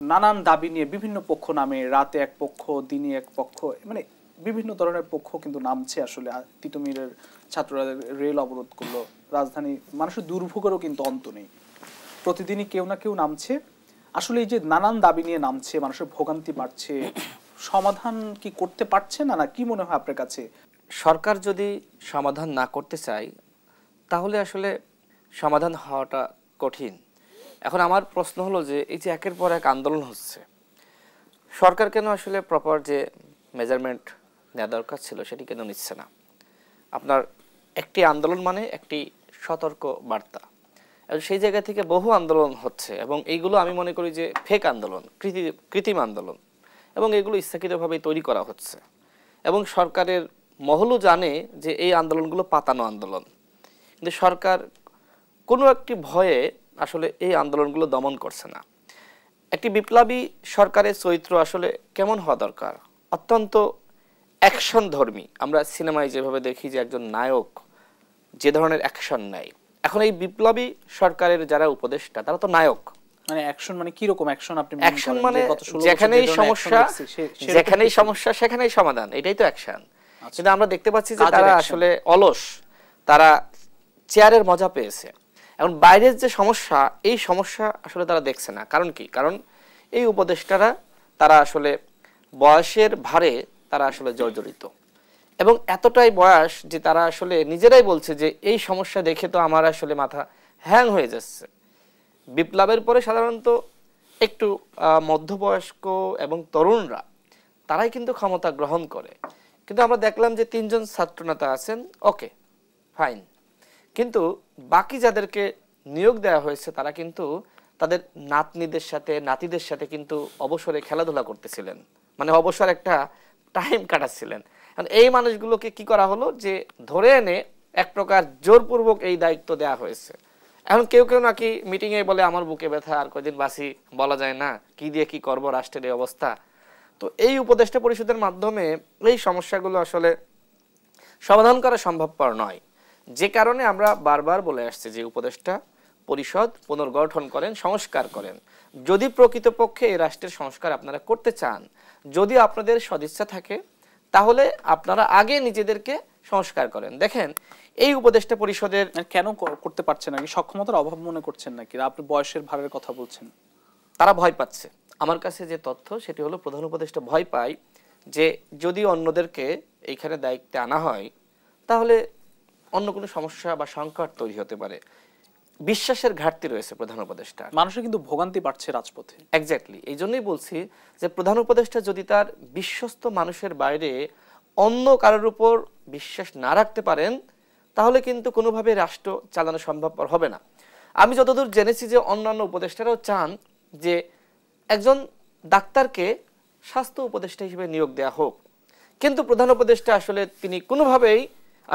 নানান দাবি নিয়ে বিভিন্ন পক্ষ নামে, রাতে এক পক্ষ, দিনে এক পক্ষ, মানে বিভিন্ন ধরনের পক্ষ কিন্তু নামছে। আসলে তিতুমিরের ছাত্ররা রেল অবরোধ করলো, রাজধানী, মানুষের দুর্ভোগেরও কিন্তু অন্ত নেই। প্রতিদিনই কেউ না কেউ নামছে। আসলে এই যে নানান দাবি নিয়ে নামছে, মানুষের ভোগান্তি বাড়ছে, সমাধান কি করতে পারছে না? না কি মনে হয় আপনার কাছে? সরকার যদি সমাধান না করতে চায় তাহলে আসলে সমাধান হওয়াটা কঠিন। এখন আমার প্রশ্ন হলো যে এই যে একের পর এক আন্দোলন হচ্ছে, সরকার কেন আসলে প্রপার যে মেজারমেন্ট নেওয়া দরকার ছিল সেটি কেন নিচ্ছে না? আপনার একটি আন্দোলন মানে একটি সতর্ক বার্তা, এবং সেই জায়গা থেকে বহু আন্দোলন হচ্ছে এবং এইগুলো আমি মনে করি যে ফেক আন্দোলন, কৃত্রিম আন্দোলন, এবং এগুলো ইচ্ছাকৃতভাবেই তৈরি করা হচ্ছে। এবং সরকারের মহলও জানে যে এই আন্দোলনগুলো পাতানো আন্দোলন, কিন্তু সরকার কোনো একটি ভয়ে আসলে এই আন্দোলনগুলো দমন করছে না। একটি বিপ্লবী সরকারের চরিত্র আসলে কেমন হওয়া দরকার? অত্যন্ত অ্যাকশন ধর্মী। আমরা সিনেমায় যেভাবে দেখি যে একজন নায়ক যে ধরনের অ্যাকশন নেয়, এখন এই বিপ্লবী সরকারের যারা উপদেষ্টা তারা তো নায়ক। মানে অ্যাকশন মানে কি রকম অ্যাকশন? আপনি অ্যাকশন মানে যেখানেই সমস্যা সেখানেই সমাধান, এটাই তো অ্যাকশন। কিন্তু আমরা দেখতে পাচ্ছি যে তারা আসলে অলস, তারা চেয়ারের মজা পেয়েছে। এখন বাইরের যে সমস্যা, এই সমস্যা আসলে তারা দেখছে না। কারণ কি? কারণ এই উপদেষ্টারা তারা আসলে বয়সের ভারে তারা আসলে জর্জরিত, এবং এতটাই বয়স যে তারা আসলে নিজেরাই বলছে যে এই সমস্যা দেখে তো আমার আসলে মাথা হ্যাং হয়ে যাচ্ছে। বিপ্লবের পরে সাধারণত একটু মধ্যবয়স্ক এবং তরুণরা তারাই কিন্তু ক্ষমতা গ্রহণ করে। কিন্তু আমরা দেখলাম যে 3 জন ছাত্রনেতা আছেন, ওকে ফাইন, কিন্তু বাকি যাদেরকে নিয়োগ দেওয়া হয়েছে তারা কিন্তু তাদের নাতনিদের সাথে নাতিদের সাথে কিন্তু অবসরে খেলাধুলা করতেছিলেন, মানে অবসর একটা টাইম কাটাচ্ছিলেন। এই মানুষগুলোকে কি করা হলো যে ধরে এনে এক প্রকার জোরপূর্বক এই দায়িত্ব দেওয়া হয়েছে। এখন কেউ কেউ নাকি মিটিংয়ে বলে আমার বুকে ব্যথা, আর কয়দিন বাসি, বলা যায় না কি দিয়ে কি করব, রাষ্ট্রের এই অবস্থা। তো এই উপদেষ্টা পরিষদের মাধ্যমে এই সমস্যাগুলো আসলে সমাধান করা সম্ভবপর নয়। যে কারণে আমরা বারবার বলে আসছি যে উপদেষ্টা পরিষদ পুনর্গঠন করেন, সংস্কার করেন। যদি প্রকৃতপক্ষে এই রাষ্ট্রের সংস্কার আপনারা করতে চান, যদি আপনাদের সদিচ্ছা থাকে, তাহলে আপনারা আগে নিজেদেরকে সংস্কার করেন। দেখেন এই উপদেষ্টা পরিষদের কেন করতে পারছে না? কি সক্ষমতার অভাব মনে করছেন নাকি? আপনি বয়সের ভারের কথা বলছেন। তারা ভয় পাচ্ছে। আমার কাছে যে তথ্য সেটি হলো প্রধান উপদেষ্টা ভয় পায় যে যদি অন্যদেরকে এইখানে দায়িত্বে আনা হয় তাহলে অন্য কোনো সমস্যা বা সংকট তৈরি হতে পারে। বিশ্বাসের ঘাটতি রয়েছে প্রধান উপদেষ্টা। মানুষের কিন্তু ভোগান্তি বাড়ছে রাজপথে। এক্স্যাক্টলি, এই জন্যই বলছি যে প্রধান উপদেষ্টা যদি তার বিশ্বস্ত মানুষের বাইরে অন্য কারোর উপর বিশ্বাস না রাখতে পারেন তাহলে কিন্তু কোনোভাবে রাষ্ট্র চালানো সম্ভবপর হবে না। আমি যতদূর জেনেছি যে অন্যান্য উপদেষ্টারাও চান যে একজন ডাক্তারকে স্বাস্থ্য উপদেষ্টা হিসেবে নিয়োগ দেওয়া হোক, কিন্তু প্রধান উপদেষ্টা আসলে তিনি কোনোভাবেই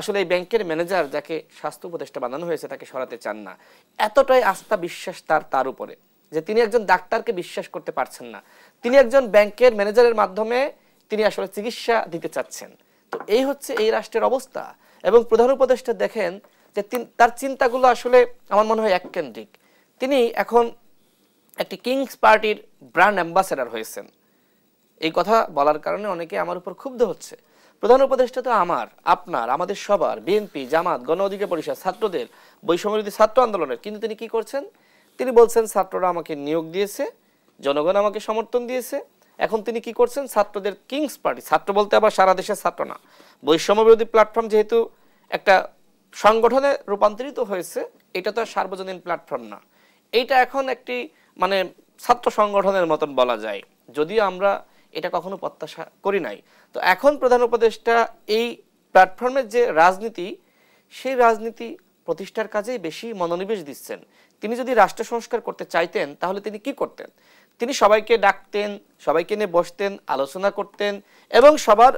আসলে এই ব্যাংকের ম্যানেজার যাকে স্বাস্থ্য উপদেষ্টা বানানো হয়েছে তাকে সরাতে চান না। এতটাই আস্থা বিশ্বাস তার উপরে যে তিনি একজন ডাক্তারকে বিশ্বাস করতে পারছেন না। তিনি একজন ব্যাংকের ম্যানেজারের মাধ্যমে তিনি আসলে চিকিৎসা দিতে চাচ্ছেন। তো এই হচ্ছে এই রাষ্ট্রের অবস্থা। এবং প্রধান উপদেষ্টা দেখেন যে তার চিন্তাগুলো আসলে আমার মনে হয় এককেন্দ্রিক। তিনি এখন একটি কিংস পার্টির ব্র্যান্ড অ্যাম্বাসেডর হয়েছেন। এই কথা বলার কারণে অনেকে আমার উপর ক্ষুব্ধ হচ্ছে। প্রধান উপদেষ্টা তো আমার, আপনার, আমাদের সবার, বিএনপি, জামাত, গণ অধিকার পরিষদ, ছাত্রদের, বৈষম্যবিরোধী ছাত্র আন্দোলনের। কিন্তু তিনি কি করছেন? তিনি বলছেন ছাত্ররা আমাকে নিয়োগ দিয়েছে, জনগণ আমাকে সমর্থন দিয়েছে। এখন তিনি কি করছেন? ছাত্রদের কিংস পার্টি, ছাত্র বলতে আবার সারা দেশের ছাত্র না, বৈষম্যবিরোধী প্ল্যাটফর্ম যেহেতু একটা সংগঠনে রূপান্তরিত হয়েছে, এটা তো আর সার্বজনীন প্ল্যাটফর্ম না, এইটা এখন একটি মানে ছাত্র সংগঠনের মতন বলা যায়, যদিও আমরা এটা কখনো প্রত্যাশা করি নাই। তো এখন প্রধান উপদেষ্টা এই প্ল্যাটফর্মের যে রাজনীতি, সেই রাজনীতি প্রতিষ্ঠার কাজেই বেশি মনোনিবেশ দিচ্ছেন। তিনি যদি রাষ্ট্র সংস্কার করতে চাইতেন তাহলে তিনি কি করতেন? তিনি সবাইকে ডাকতেন, সবাইকে নিয়ে বসতেন, আলোচনা করতেন এবং সবার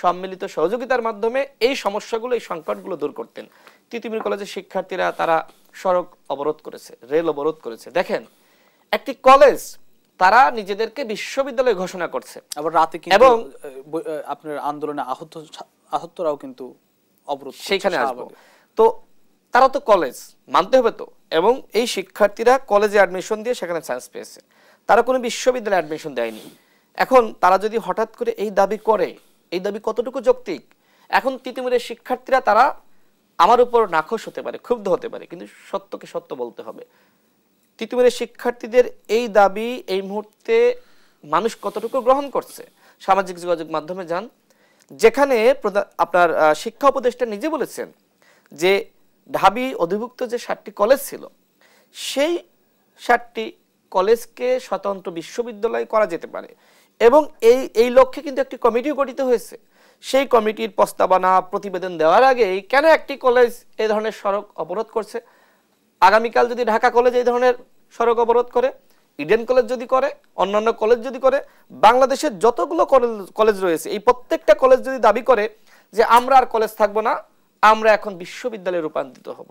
সম্মিলিত সহযোগিতার মাধ্যমে এই সমস্যাগুলো, এই সংকটগুলো দূর করতেন। তিতুমির কলেজের শিক্ষার্থীরা তারা সড়ক অবরোধ করেছে, রেল অবরোধ করেছে। দেখেন একটি কলেজ তারা নিজেদেরকে বিশ্ববিদ্যালয় ঘোষণা করছে, আবার রাতে কিন্তু এবং আপনার আন্দোলনে আহতরাও কিন্তু অবরোধ সেখানে আসবো। তো তারা তো কলেজ মানতে হবে তো, এবং এই শিক্ষার্থীরা কলেজে অ্যাডমিশন দিয়ে সেখানে চান্স পেয়েছে। তারা কোনো বিশ্ববিদ্যালয়ে অ্যাডমিশন দেয়নি। এখন তারা যদি হঠাৎ করে এই দাবি করে, এই দাবি কতটুকু যৌক্তিক? এখন তিতুমিরের শিক্ষার্থীরা তারা আমার উপর নাখোশ হতে পারে, ক্ষুব্ধ হতে পারে, কিন্তু সত্যকে সত্য বলতে হবে। তিতুমিরের শিক্ষার্থীদের এই দাবি এই মুহূর্তে মানুষ কতটুকু গ্রহণ করছে? সামাজিক যোগাযোগ মাধ্যমে যান, যেখানে আপনার শিক্ষা উপদেষ্টা নিজে বলেছেন যে ঢাবি অধিভুক্ত যে 7টি কলেজ ছিল, সেই 7টি কলেজকে স্বতন্ত্র বিশ্ববিদ্যালয় করা যেতে পারে, এবং এই লক্ষ্যে কিন্তু একটি কমিটিও গঠিত হয়েছে। সেই কমিটির প্রস্তাবনা প্রতিবেদন দেওয়ার আগেই কেন একটি কলেজ এই ধরনের সড়ক অবরোধ করছে? আগামীকাল যদি ঢাকা কলেজ এই ধরনের সড়ক অবরোধ করে, ইডেন কলেজ যদি করে, অন্যান্য কলেজ যদি করে, বাংলাদেশের যতগুলো কলেজ রয়েছে এই প্রত্যেকটা কলেজ যদি দাবি করে যে আমরা আর কলেজ থাকবো না, আমরা এখন বিশ্ববিদ্যালয়ে রূপান্তরিত হব,